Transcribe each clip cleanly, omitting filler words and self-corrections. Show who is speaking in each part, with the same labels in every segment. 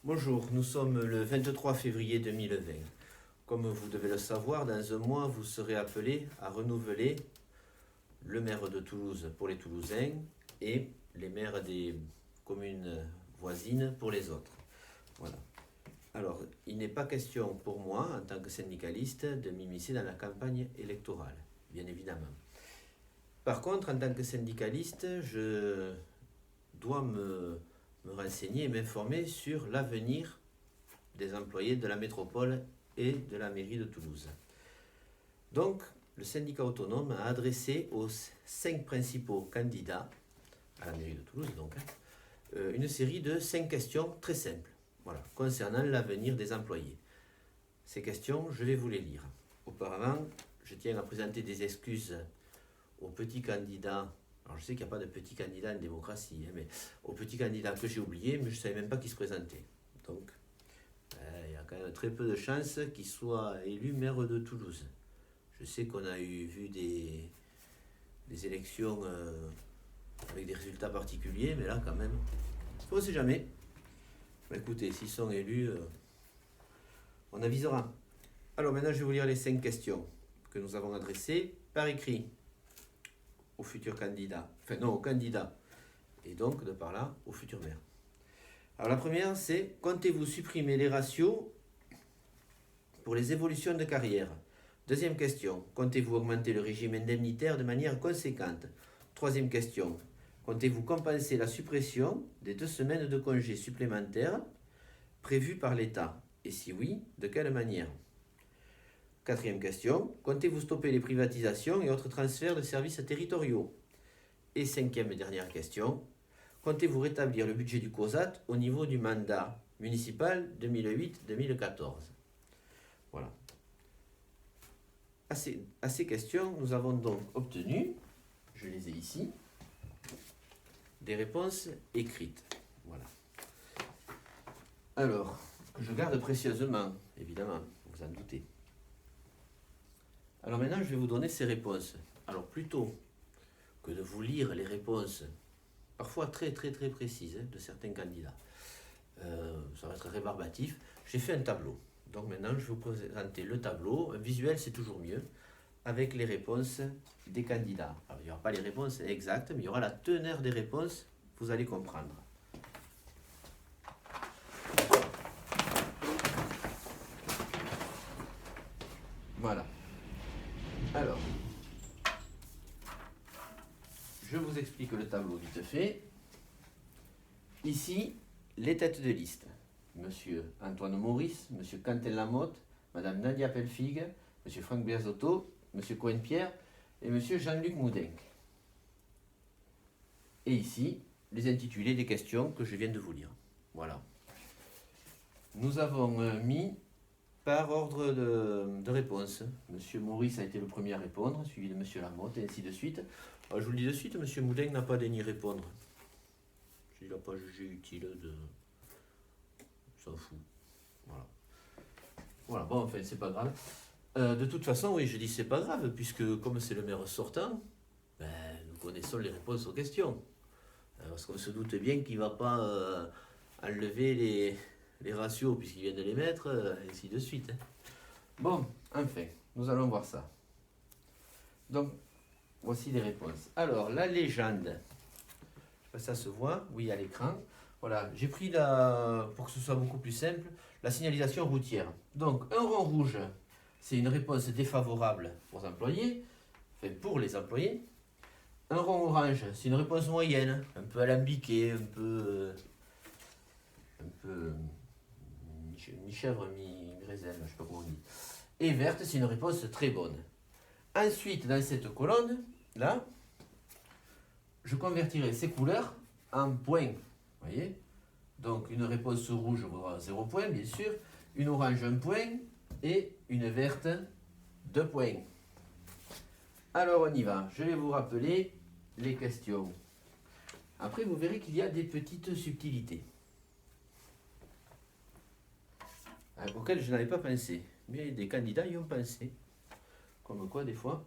Speaker 1: Bonjour, nous sommes le 23 février 2020. Comme vous devez le savoir, dans un mois, vous serez appelé à renouveler le maire de Toulouse pour les Toulousains et les maires des communes voisines pour les autres. Voilà. Alors, il n'est pas question pour moi, en tant que syndicaliste, de m'immiscer dans la campagne électorale, bien évidemment. Par contre, en tant que syndicaliste, je dois me renseigner et m'informer sur l'avenir des employés de la métropole et de la mairie de Toulouse. Donc, le syndicat autonome a adressé aux 5 principaux candidats à la mairie de Toulouse, une série de 5 questions très simples, voilà, concernant l'avenir des employés. Ces questions, je vais vous les lire. Auparavant, je tiens à présenter des excuses aux petits candidats. Alors je sais qu'il n'y a pas de petits candidats en démocratie, mais aux petits candidats que j'ai oubliés, mais je ne savais même pas qu'ils se présentaient. Donc, il y a quand même très peu de chances qu'il soit élu maire de Toulouse. Je sais qu'on a vu des élections avec des résultats particuliers, mais là quand même, on ne sait jamais. Mais écoutez, s'ils sont élus, on avisera. Alors maintenant, je vais vous lire les 5 questions que nous avons adressées par écrit aux futurs candidats, enfin non, aux candidats, et donc de par là, au futur maire. Alors la première, c'est: comptez-vous supprimer les ratios pour les évolutions de carrière? Deuxième question: comptez-vous augmenter le régime indemnitaire de manière conséquente? Troisième question: comptez-vous compenser la suppression des 2 semaines de congés supplémentaires prévues par l'État? Et si oui, de quelle manière? Quatrième question: comptez-vous stopper les privatisations et autres transferts de services territoriaux? Et cinquième et dernière question: comptez-vous rétablir le budget du COSAT au niveau du mandat municipal 2008-2014? Voilà. À ces questions, nous avons donc obtenu, je les ai ici, des réponses écrites. Voilà. Alors, que je garde précieusement, évidemment, vous en doutez. Alors maintenant, je vais vous donner ces réponses. Alors plutôt que de vous lire les réponses, parfois très précises, de certains candidats, ça va être rébarbatif, j'ai fait un tableau. Donc maintenant, je vais vous présenter le tableau. Un visuel, c'est toujours mieux, avec les réponses des candidats. Alors, il n'y aura pas les réponses exactes, mais il y aura la teneur des réponses, vous allez comprendre. Voilà. Alors, je vous explique le tableau vite fait. Ici, les têtes de liste: Monsieur Antoine Maurice, Monsieur Quentin Lamotte, Madame Nadia Pelfig, Monsieur Franck Berzotto, Monsieur Cohen-Pierre et Monsieur Jean-Luc Moudenc. Et ici, les intitulés des questions que je viens de vous lire. Voilà. Nous avons mis par ordre de réponse. Monsieur Maurice a été le premier à répondre, suivi de Monsieur Lamotte, et ainsi de suite. Alors, je vous le dis de suite, Monsieur Moudenc n'a pas daigné répondre. Il n'a pas jugé utile de... s'en fout. Voilà. Voilà, bon, enfin, c'est pas grave. De toute façon, oui, je dis c'est pas grave, puisque comme c'est le maire sortant, nous connaissons les réponses aux questions. Parce qu'on se doute bien qu'il ne va pas enlever les ratios, puisqu'il vient de les mettre, et ainsi de suite. Bon, enfin, nous allons voir ça. Donc, voici les réponses. Alors, la légende. Je sais pas si ça se voit, oui, à l'écran. Voilà, j'ai pris, pour que ce soit beaucoup plus simple, la signalisation routière. Donc, un rond rouge, c'est une réponse défavorable aux employés, enfin pour les employés. Un rond orange, c'est une réponse moyenne, un peu alambiquée, un peu mi-chèvre, mi-grézelle, je ne sais pas comment on dit. Et verte, c'est une réponse très bonne. Ensuite, dans cette colonne, là, je convertirai ces couleurs en points. Vous voyez? Donc, une réponse rouge vaudra 0 point, bien sûr. Une orange, 1 point. Et une verte, 2 points. Alors, on y va. Je vais vous rappeler les questions. Après, vous verrez qu'il y a des petites subtilités auxquelles je n'avais pas pensé. Mais des candidats y ont pensé. Comme quoi, des fois.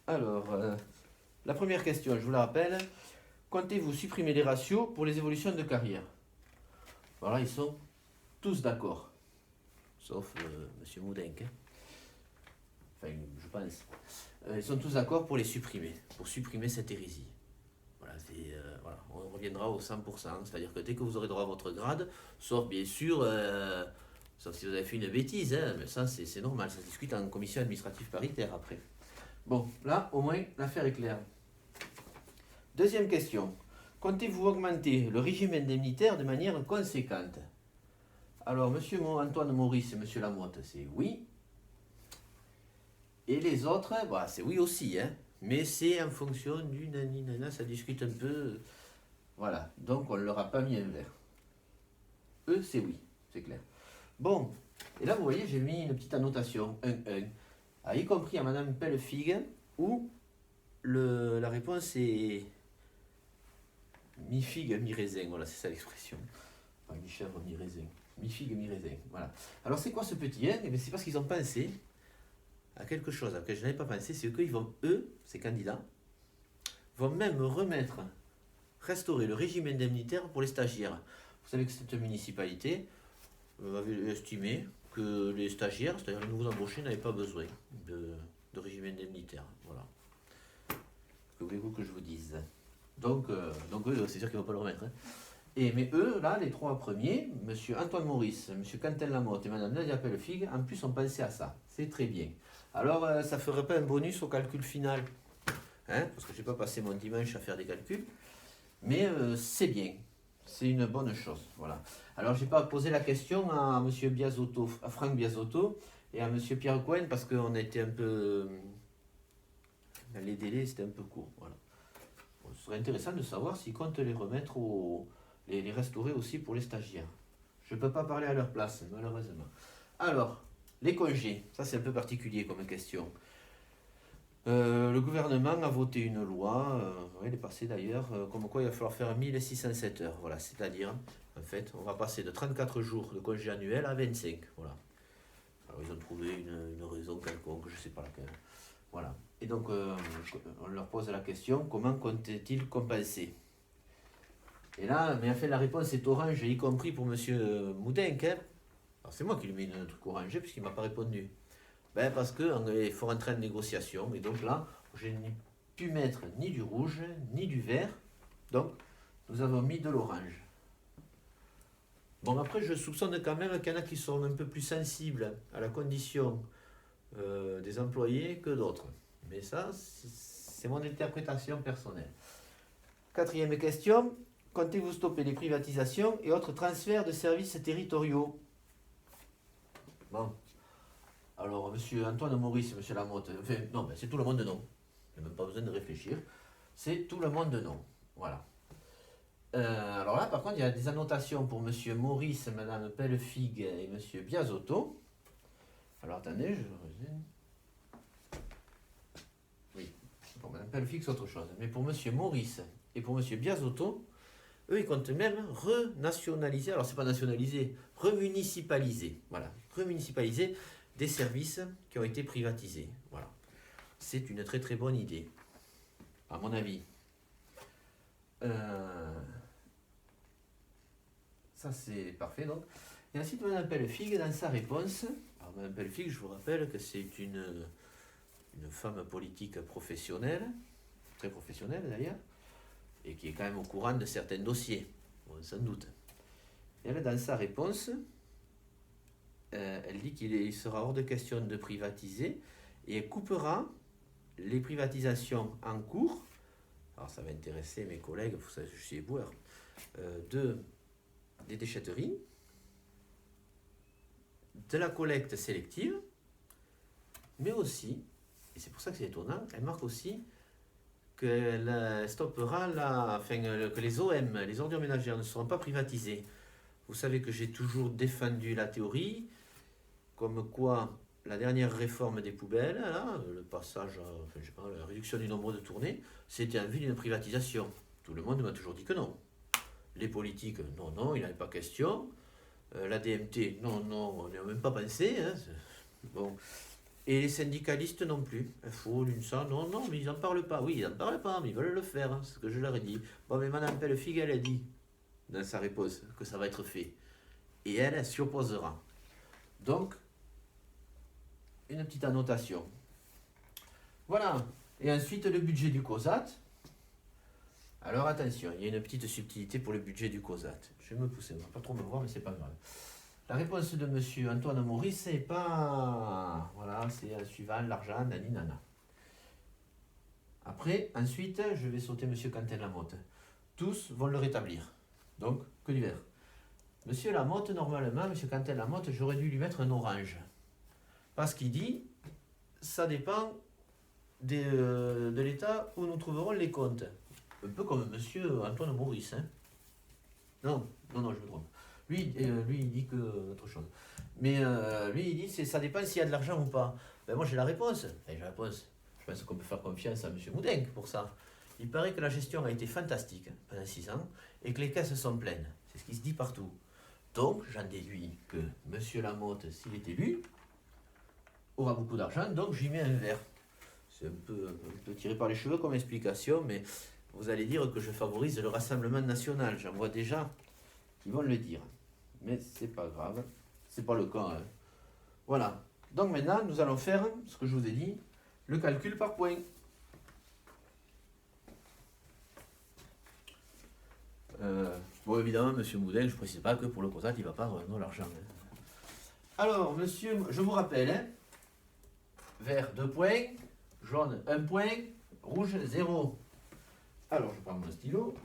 Speaker 1: Alors, la première question, je vous la rappelle. Comptez-vous supprimer les ratios pour les évolutions de carrière? Voilà, ils sont tous d'accord. Sauf M. Moudenc. Hein. Enfin, je pense. Ils sont tous d'accord pour les supprimer, pour supprimer cette hérésie. Voilà, voilà, on reviendra au 100%, c'est-à-dire que dès que vous aurez droit à votre grade, sauf bien sûr, sauf si vous avez fait une bêtise, hein, mais ça c'est normal, ça se discute en commission administrative paritaire après. Bon, là au moins l'affaire est claire. Deuxième question, comptez-vous augmenter le régime indemnitaire de manière conséquente? Alors, monsieur Antoine Maurice et monsieur Lamotte, c'est oui. Et les autres, bah, c'est oui aussi, hein. Mais c'est en fonction du naninana, ça discute un peu. Voilà, donc on ne leur a pas mis un vert. Eux, c'est oui, c'est clair. Bon, et là vous voyez, j'ai mis une petite annotation, 1-1, y compris à Madame Pellefigue, où la réponse est mi-figue, mi-raisin, voilà, c'est ça l'expression. Pas mi-chèvre, mi-raisin. Mi-figue, mi-raisin, voilà. Alors c'est quoi ce petit 1? Eh bien c'est parce qu'ils ont pensé à quelque chose auquel je n'avais pas pensé, c'est qu'ils vont, eux, ces candidats, vont même restaurer le régime indemnitaire pour les stagiaires. Vous savez que cette municipalité avait estimé que les stagiaires, c'est-à-dire les nouveaux embauchés, n'avaient pas besoin de régime indemnitaire. Voilà. Que voulez-vous que je vous dise? Donc eux, c'est sûr qu'ils ne vont pas le remettre. Hein. Mais eux, là, les trois premiers, M. Antoine Maurice, M. Quentin Lamotte et Mme Nadia Pellefigue, en plus ont pensé à ça. C'est très bien. Alors, ça ne ferait pas un bonus au calcul final, hein, parce que je n'ai pas passé mon dimanche à faire des calculs, mais c'est bien, c'est une bonne chose, voilà. Alors, je n'ai pas posé la question à M. Biasotto, à Franck Biasotto et à M. Pierre Cohen, parce qu'on était un peu... les délais, c'était un peu court, voilà. Bon, ce serait intéressant de savoir s'ils comptent les remettre, les restaurer aussi pour les stagiaires. Je ne peux pas parler à leur place, malheureusement. Alors... les congés, ça c'est un peu particulier comme question. Le gouvernement a voté une loi, elle est passée d'ailleurs, comme quoi il va falloir faire 1607 heures. Voilà, c'est-à-dire, en fait, on va passer de 34 jours de congé annuel à 25. Voilà. Alors ils ont trouvé une raison quelconque, je ne sais pas laquelle. Voilà. Et donc, on leur pose la question, comment comptent-ils compenser? Et là, mais en fait, la réponse est orange, y compris pour M. Moudenc, hein. Alors c'est moi qui lui mets un truc orangé puisqu'il ne m'a pas répondu. Ben parce qu'il faut rentrer en négociation. Et donc là, je n'ai pu mettre ni du rouge, ni du vert. Donc, nous avons mis de l'orange. Bon, après, je soupçonne quand même qu'il y en a qui sont un peu plus sensibles à la condition des employés que d'autres. Mais ça, c'est mon interprétation personnelle. Quatrième question. Comptez-vous stopper les privatisations et autres transferts de services territoriaux? Bon. Alors, M. Antoine Maurice, M. Lamotte, enfin, non, ben, c'est tout le monde non. Il n'y a même pas besoin de réfléchir. C'est tout le monde non. Voilà. Alors là, par contre, il y a des annotations pour M. Maurice, Mme Pellefigue et M. Biasotto. Alors, attendez, oui. Pour Mme Pellefigue, c'est autre chose. Mais pour M. Maurice et pour M. Biasotto, eux, ils comptent même renationaliser, alors c'est pas nationaliser, remunicipaliser, voilà, remunicipaliser des services qui ont été privatisés, voilà. C'est une très très bonne idée, à mon avis. Ça c'est parfait donc. Et ensuite Mme Pellefigue, dans sa réponse, alors Mme Pellefigue, je vous rappelle que c'est une femme politique professionnelle, très professionnelle d'ailleurs, et qui est quand même au courant de certains dossiers, bon, sans doute. Et elle, dans sa réponse, elle dit qu'il sera hors de question de privatiser, et elle coupera les privatisations en cours, alors ça va intéresser mes collègues, vous savez, je suis éboueur, des déchetteries, de la collecte sélective, mais aussi, et c'est pour ça que c'est étonnant, elle marque aussi qu'elle stoppera que les OM, les ordures ménagères, ne seront pas privatisées. Vous savez que j'ai toujours défendu la théorie, comme quoi la dernière réforme des poubelles, là, le passage, enfin, je sais pas, la réduction du nombre de tournées, c'était en vue d'une privatisation. Tout le monde m'a toujours dit que non. Les politiques, non, il n'en avait pas question. La DMT, non, on n'y a même pas pensé. Hein. Bon. Et les syndicalistes non plus. FO, l'UNSA, non, mais ils n'en parlent pas. Oui, ils n'en parlent pas, mais ils veulent le faire, hein, c'est ce que je leur ai dit. Bon, mais Mme Pellefigue, elle a dit, dans sa réponse, que ça va être fait. et elle s'y opposera. Donc, une petite annotation. Voilà. Et ensuite, le budget du COSAT. Alors attention, il y a une petite subtilité pour le budget du COSAT. Je vais me pousser, on ne va pas trop me voir, mais c'est pas grave. La réponse de monsieur Antoine Maurice, c'est pas... Voilà, c'est suivant l'argent, nani nana. Après, ensuite, je vais sauter monsieur Quentin Lamotte. Tous vont le rétablir. Donc, que du vert. Monsieur Lamotte, normalement, monsieur Quentin Lamotte, j'aurais dû lui mettre un orange. Parce qu'il dit, ça dépend de l'état où nous trouverons les comptes. Un peu comme monsieur Antoine Maurice. Hein. Non, je me trompe. Lui, il dit que autre chose. Mais lui, il dit, ça dépend s'il y a de l'argent ou pas. Ben moi, j'ai la réponse. J'ai la réponse. Je pense qu'on peut faire confiance à monsieur Moudin pour ça. Il paraît que la gestion a été fantastique pendant 6 ans et que les caisses sont pleines. C'est ce qui se dit partout. Donc, j'en déduis que monsieur Lamotte, s'il est élu, aura beaucoup d'argent, donc j'y mets un vert. C'est un peu tiré par les cheveux comme explication, mais vous allez dire que je favorise le Rassemblement national. J'en vois déjà qui vont le dire. Mais c'est pas grave, c'est pas le cas. Hein. Voilà. Donc maintenant, nous allons faire ce que je vous ai dit, le calcul par points. Bon, évidemment, monsieur Moudin, je ne précise pas que pour le COSAT, il ne va pas revenir l'argent. Hein. Alors, monsieur, je vous rappelle, hein, vert 2 points, jaune 1 point, rouge 0. Alors, je prends mon stylo.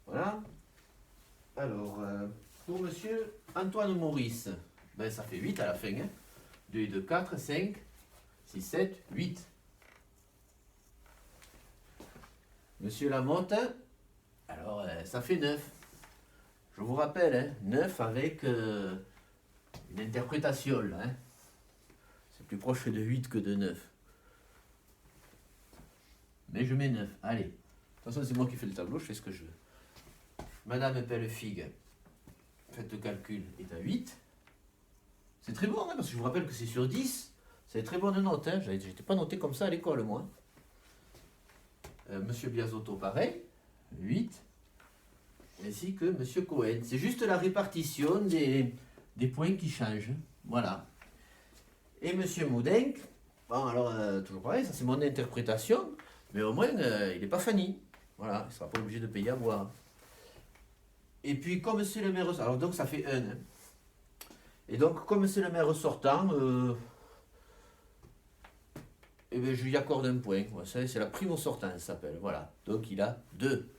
Speaker 1: Voilà. Alors, pour monsieur Antoine Maurice, ben, ça fait 8 à la fin. Hein. 2 et 2, 4, 5, 6, 7, 8. Monsieur Lamotte, alors ça fait 9. Je vous rappelle, hein, 9 avec une interprétation. Là, hein. C'est plus proche de 8 que de 9. Mais je mets 9. Allez. De toute façon, c'est moi qui fais le tableau, je fais ce que je veux. Madame Pellefigue, faites le calcul, est à 8. C'est très bon, hein, parce que je vous rappelle que c'est sur 10. C'est très bonne note. Hein. J'étais pas noté comme ça à l'école, moi. Monsieur Biasotto, pareil. 8. Ainsi que monsieur Cohen. C'est juste la répartition des points qui changent. Voilà. Et monsieur Moudin, bon, alors, toujours pareil, ça c'est mon interprétation. Mais au moins, il n'est pas Fanny. Voilà, il ne sera pas obligé de payer à boire. Et puis, comme c'est le maire... Alors, donc, ça fait 1. Hein. Et donc, comme c'est le maire sortant, eh bien, je lui accorde un point. Ouais, c'est la prime au sortant, ça s'appelle. Voilà. Donc, il a 2.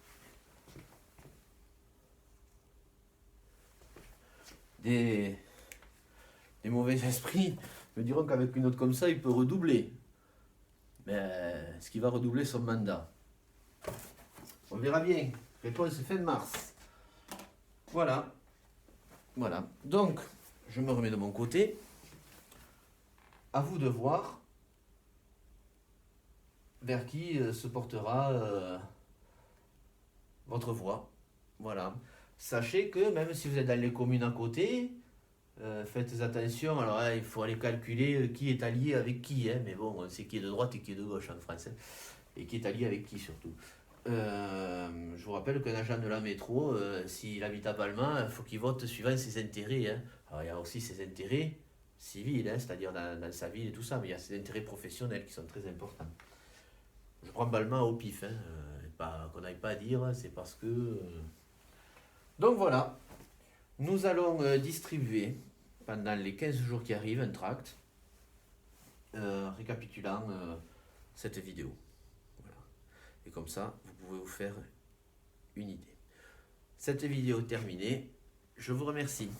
Speaker 1: Des mauvais esprits me diront qu'avec une note comme ça, il peut redoubler. Mais est-ce qu'il va redoubler son mandat? On verra bien. Réponse fin mars. Voilà. Voilà. Donc, je me remets de mon côté. À vous de voir vers qui se portera votre voix. Voilà. Sachez que même si vous êtes dans les communes à côté, faites attention. Alors, il faut aller calculer qui est allié avec qui. Hein, mais bon, on sait qui est de droite et qui est de gauche en France. Hein, et qui est allié avec qui surtout. Je vous rappelle qu'un agent de la métro, s'il habite à Balma, il faut qu'il vote suivant ses intérêts. Hein. Alors, il y a aussi ses intérêts civils, hein, c'est-à-dire dans sa ville et tout ça, mais il y a ses intérêts professionnels qui sont très importants. Je prends Balma au pif, hein, qu'on n'aille pas à dire, c'est parce que... Donc voilà, nous allons distribuer pendant les 15 jours qui arrivent un tract récapitulant cette vidéo. Voilà. Et comme ça, vous pouvez vous faire une idée. Cette vidéo terminée, je vous remercie.